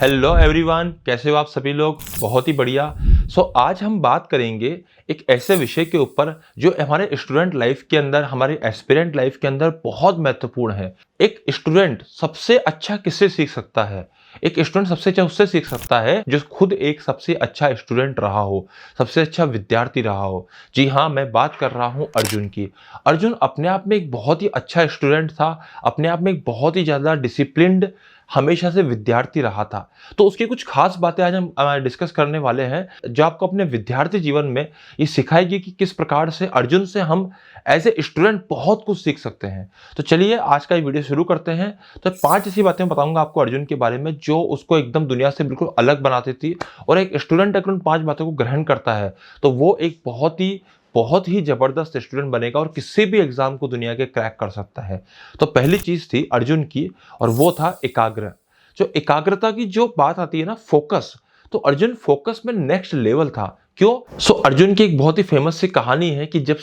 Hello everyone, कैसे हो आप सभी लोग। बहुत ही बढ़िया। आज हम बात करेंगे एक ऐसे विषय के ऊपर जो हमारे स्टूडेंट लाइफ के अंदर, हमारे एस्पिरेंट लाइफ के अंदर बहुत महत्वपूर्ण है। एक स्टूडेंट सबसे अच्छा किससे सीख सकता है? एक स्टूडेंट सबसे अच्छा उससे सीख सकता है जो खुद एक सबसे अच्छा स्टूडेंट रहा हो, सबसे अच्छा विद्यार्थी रहा हो। जी हाँ, मैं बात कर रहा हूँ अर्जुन की। अर्जुन अपने आप में एक बहुत ही अच्छा स्टूडेंट था, अपने आप में एक बहुत ही ज़्यादा डिसिप्लिन्ड हमेशा से विद्यार्थी रहा था। तो उसकी कुछ खास बातें आज हम डिस्कस करने वाले हैं, जो आपको अपने विद्यार्थी जीवन में ये सिखाएगी कि किस प्रकार से अर्जुन से हम एज ए स्टूडेंट बहुत कुछ सीख सकते हैं। तो चलिए आज का ये वीडियो शुरू करते हैं। तो 5 ऐसी बातें बताऊंगा आपको अर्जुन के बारे में जो उसको एकदम दुनिया से बिल्कुल अलग बनाती थी। और एक स्टूडेंट अगर उन 5 बातों को ग्रहण करता है तो वो एक बहुत ही जबरदस्त स्टूडेंट बनेगा और किसी भी एग्जाम को दुनिया के क्रैक कर सकता है। तो पहली चीज थी अर्जुन की, और वो था एकाग्र। जो एकाग्रता की जो बात आती है ना, फोकस, तो अर्जुन फोकस में नेक्स्ट लेवल था। क्यों? अर्जुन की एक बहुत ही फेमस सी कहानी है कि जब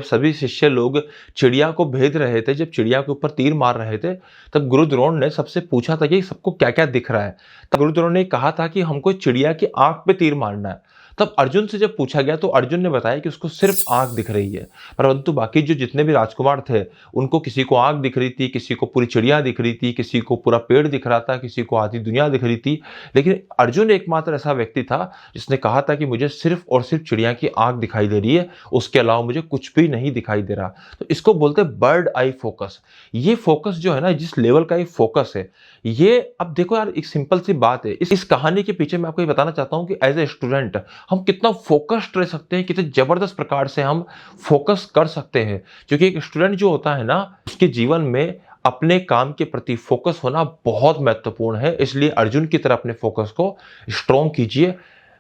सभी शिष्य लोग चिड़िया को भेद रहे थे, जब चिड़िया के ऊपर तीर मार रहे थे, तब गुरु द्रोण ने सबसे पूछा था कि सबको क्या क्या दिख रहा है। तब गुरु द्रोण ने कहा था कि हमको चिड़िया की आंख पे तीर मारना है। तब अर्जुन से जब पूछा गया तो अर्जुन ने बताया कि उसको सिर्फ आंख दिख रही है, परंतु बाकी जो जितने भी राजकुमार थे उनको किसी को आंख दिख रही थी, किसी को पूरी चिड़िया दिख रही थी, किसी को पूरा पेड़ दिख रहा था, किसी को आधी दुनिया दिख रही थी। लेकिन अर्जुन एकमात्र ऐसा व्यक्ति था जिसने कहा था कि मुझे सिर्फ और सिर्फ चिड़िया की आंख दिखाई दे रही है, उसके अलावा मुझे कुछ भी नहीं दिखाई दे रहा। तो इसको बोलते हैं बर्ड आई फोकस। ये फोकस जो है ना, जिस लेवल का ये फोकस है, ये अब देखो यार, एक सिंपल सी बात है। इस कहानी के पीछे मैं आपको ये बताना चाहता हूं कि एज ए स्टूडेंट हम कितना फोकस्ड रह सकते हैं, कितने जबरदस्त प्रकार से हम फोकस कर सकते हैं। क्योंकि एक स्टूडेंट जो होता है ना, उसके जीवन में अपने काम के प्रति फोकस होना बहुत महत्वपूर्ण है। इसलिए अर्जुन की तरह अपने फोकस को स्ट्रॉन्ग कीजिए,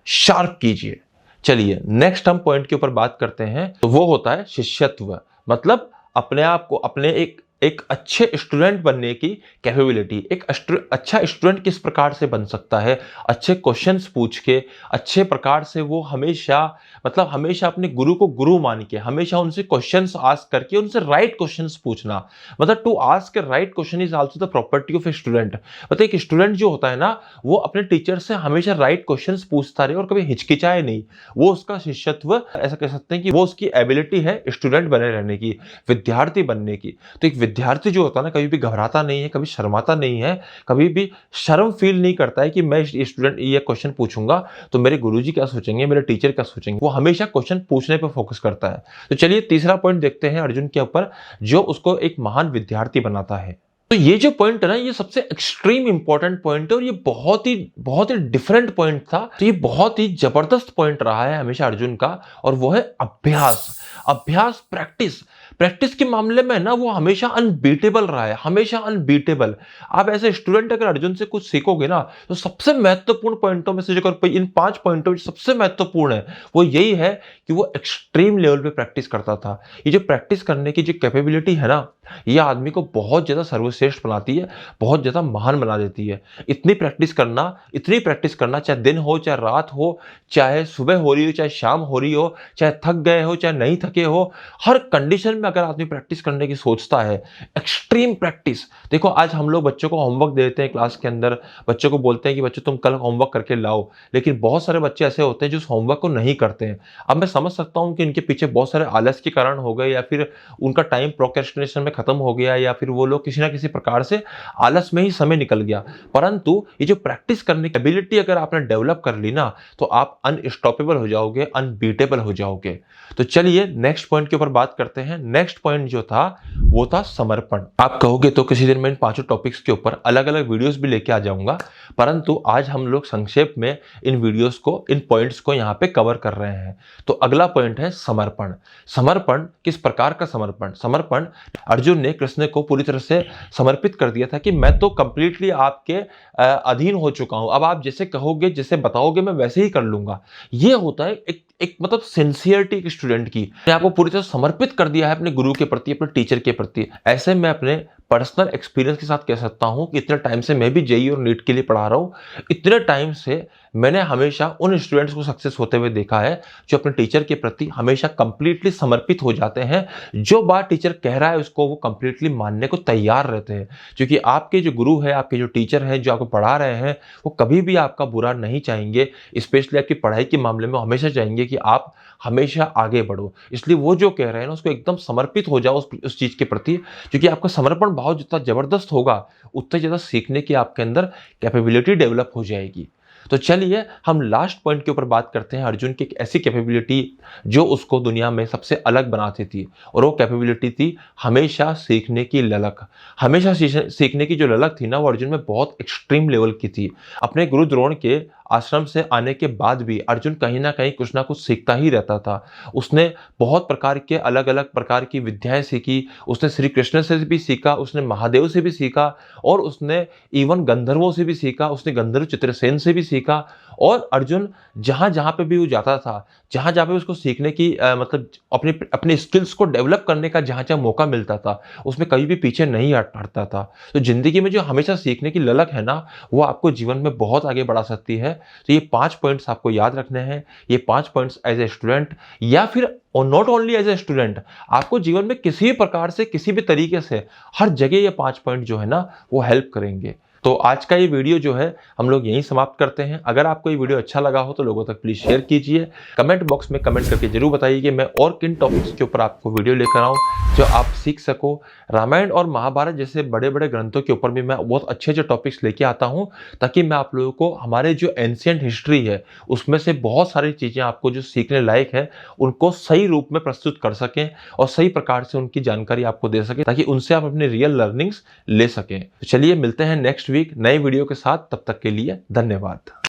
शार्प कीजिए। चलिए नेक्स्ट हम पॉइंट के ऊपर बात करते हैं, तो वो होता है शिष्यत्व। मतलब अपने आप को अपने एक अच्छे स्टूडेंट बनने की कैपेबिलिटी। एक अच्छा स्टूडेंट किस प्रकार से बन सकता है? अच्छे क्वेश्चंस पूछ के, अच्छे प्रकार से वो हमेशा अपने गुरु को गुरु मान के, हमेशा उनसे क्वेश्चंस आस्क करके, उनसे राइट क्वेश्चंस पूछना। मतलब to ask a right question is also the property of a student. मतलब एक स्टूडेंट जो होता है ना, वो अपने टीचर से हमेशा राइट क्वेश्चंस पूछता रहे और कभी हिचकिचाए नहीं। वो उसका शिष्यत्व, ऐसा कह सकते हैं कि वो उसकी एबिलिटी है स्टूडेंट बने रहने की, विद्यार्थी बनने की। तो एक विद्यार्थी जो होता है ना, कभी भी घबराता नहीं है, कभी शर्माता नहीं है, कभी भी शर्म फील नहीं करता है कि मैं स्टूडेंट ये क्वेश्चन पूछूंगा तो मेरे गुरुजी क्या सोचेंगे, मेरे टीचर क्या सोचेंगे। वो हमेशा क्वेश्चन पूछने पर फोकस करता है। तो चलिए तीसरा पॉइंट देखते हैं अर्जुन के ऊपर, जो उसको एक महान विद्यार्थी बनाता है। तो ये जो पॉइंट है ना, ये सबसे एक्सट्रीम इंपॉर्टेंट पॉइंट है और ये बहुत ही डिफरेंट पॉइंट था। तो ये बहुत ही जबरदस्त पॉइंट रहा है हमेशा अर्जुन का, और वो है अभ्यास। प्रैक्टिस के मामले में ना वो हमेशा अनबीटेबल रहा है, हमेशा अनबीटेबल। आप ऐसे स्टूडेंट अगर अर्जुन से कुछ सीखोगे ना, तो सबसे महत्वपूर्ण पॉइंटों में से जो इन 5 पॉइंटों में सबसे महत्वपूर्ण है वो यही है कि वो एक्सट्रीम लेवल पे प्रैक्टिस करता था। ये जो प्रैक्टिस करने की जो कैपेबिलिटी है ना, ये आदमी को बहुत ज्यादा सर्वश्रेष्ठ बनाती है, बहुत ज्यादा महान बना देती है। इतनी प्रैक्टिस करना, चाहे दिन हो, चाहे रात हो, चाहे सुबह हो रही हो, चाहे शाम हो रही हो, चाहे थक गए हो, चाहे नहीं थके हो, हर कंडीशन में अगर आदमी प्रैक्टिस करने की सोचता है, एक्सट्रीम प्रैक्टिस। देखो आज हम लोग बच्चों को होमवर्क देते हैं क्लास के अंदर, बच्चों को बोलते हैं कि बच्चों तुम कल होमवर्क करके लाओ, लेकिन बहुत सारे बच्चे ऐसे होते हैं जो उस होमवर्क को नहीं करते हैं। अब मैं समझ सकता हूं कि इनके पीछे बहुत सारे आलस के कारण हो गए, या फिर उनका टाइम प्रोक्रेस्टिनेशन में खत्म हो गया, या फिर वो लोग किसी ना किसी प्रकार से आलस में ही समय निकल गया। परंतु ये जो प्रैक्टिस करने की एबिलिटी अगर आपने डेवलप कर ली ना, तो आप अनस्टॉपेबल हो जाओगे, अनबीटेबल हो जाओगे। तो चलिए नेक्स्ट पॉइंट के ऊपर बात करते हैं। नेक्स्ट पॉइंट जो था वो था समर्पण। आप कहोगे तो किसी दिन मैं इन 5 टॉपिक्स के ऊपर अलग अलग वीडियोस भी लेके आ जाऊंगा, परंतु आज हम लोग संक्षेप में इन वीडियोस को, इन पॉइंट्स को यहाँ पे कवर कर रहे हैं। तो अगला पॉइंट है समर्पण। समर्पण किस प्रकार का समर्पण? अर्जुन ने कृष्ण को पूरी तरह से समर्पित कर दिया था कि मैं तो कंप्लीटली आपके अधीन हो चुका हूं, अब आप जैसे कहोगे, जैसे बताओगे, मैं वैसे ही कर लूंगा। ये होता है एक मतलब सिंसियरिटी एक स्टूडेंट की। मैंने आपको पूरी तरह समर्पित कर दिया है अपने गुरु के प्रति, अपने टीचर के प्रति। ऐसे मैं अपने पर्सनल एक्सपीरियंस के साथ कह सकता हूं कि इतने टाइम से मैं भी जेईई और नीट के लिए पढ़ा रहा हूं। इतने टाइम से मैंने हमेशा उन स्टूडेंट्स को सक्सेस होते हुए देखा है जो अपने टीचर के प्रति हमेशा कंप्लीटली समर्पित हो जाते हैं। जो बात टीचर कह रहा है उसको वो कंप्लीटली मानने को तैयार रहते हैं, क्योंकि आपके जो गुरु है, आपके जो टीचर हैं, जो आपको पढ़ा रहे हैं, वो कभी भी आपका बुरा नहीं चाहेंगे। स्पेशली आपकी पढ़ाई के मामले में हमेशा चाहेंगे कि आप हमेशा आगे बढ़ो। इसलिए वो जो कह रहे हैं ना, उसको एकदम समर्पित हो जाओ उस चीज़ के प्रति, क्योंकि आपका समर्पण भाव जितना ज़बरदस्त होगा, उतना ज़्यादा सीखने की आपके अंदर कैपेबिलिटी डेवलप हो जाएगी। तो चलिए हम लास्ट पॉइंट के ऊपर बात करते हैं। अर्जुन की एक ऐसी कैपेबिलिटी जो उसको दुनिया में सबसे अलग बनाती थी, और वो कैपेबिलिटी थी हमेशा सीखने की ललक। हमेशा सीखने की जो ललक थी ना, वो अर्जुन में बहुत एक्सट्रीम लेवल की थी। अपने गुरु द्रोण के आश्रम से आने के बाद भी अर्जुन कहीं ना कहीं कुछ ना कुछ सीखता ही रहता था। उसने बहुत प्रकार के अलग अलग प्रकार की विद्याएं सीखी। उसने श्री कृष्ण से भी सीखा, उसने महादेव से भी सीखा, और उसने इवन गंधर्वों से भी सीखा, उसने गंधर्व चित्रसेन से भी सीखा। और अर्जुन जहाँ जहाँ पे भी वो जाता था, जहाँ जहाँ पे उसको सीखने की मतलब अपने अपने स्किल्स को डेवलप करने का जहाँ जहाँ मौका मिलता था, उसमें कभी भी पीछे नहीं हटता था। तो जिंदगी में जो हमेशा सीखने की ललक है ना, वो आपको जीवन में बहुत आगे बढ़ा सकती है। तो ये 5 पॉइंट्स आपको याद रखने हैं। ये 5 पॉइंट्स एज ए स्टूडेंट, या फिर और not only as a student, आपको जीवन में किसी भी प्रकार से, किसी भी तरीके से, हर जगह ये 5 पॉइंट जो है ना, वो हेल्प करेंगे। तो आज का ये वीडियो जो है हम लोग यहीं समाप्त करते हैं। अगर आपको ये वीडियो अच्छा लगा हो तो लोगों तक प्लीज़ शेयर कीजिए। कमेंट बॉक्स में कमेंट करके जरूर बताइए कि मैं और किन टॉपिक्स के ऊपर आपको वीडियो लेकर आऊँ जो आप सीख सको। रामायण और महाभारत जैसे बड़े बड़े ग्रंथों के ऊपर भी मैं बहुत अच्छे अच्छे टॉपिक्स लेके आता हूँ, ताकि मैं आप लोगों को हमारे जो एंशिएंट हिस्ट्री है उसमें से बहुत सारी चीज़ें आपको जो सीखने लायक है उनको सही रूप में प्रस्तुत कर सकें, और सही प्रकार से उनकी जानकारी आपको दे सकें, ताकि उनसे आप अपने रियल लर्निंग्स ले सकें। तो चलिए मिलते हैं नेक्स्ट वीक नए वीडियो के साथ। तब तक के लिए धन्यवाद।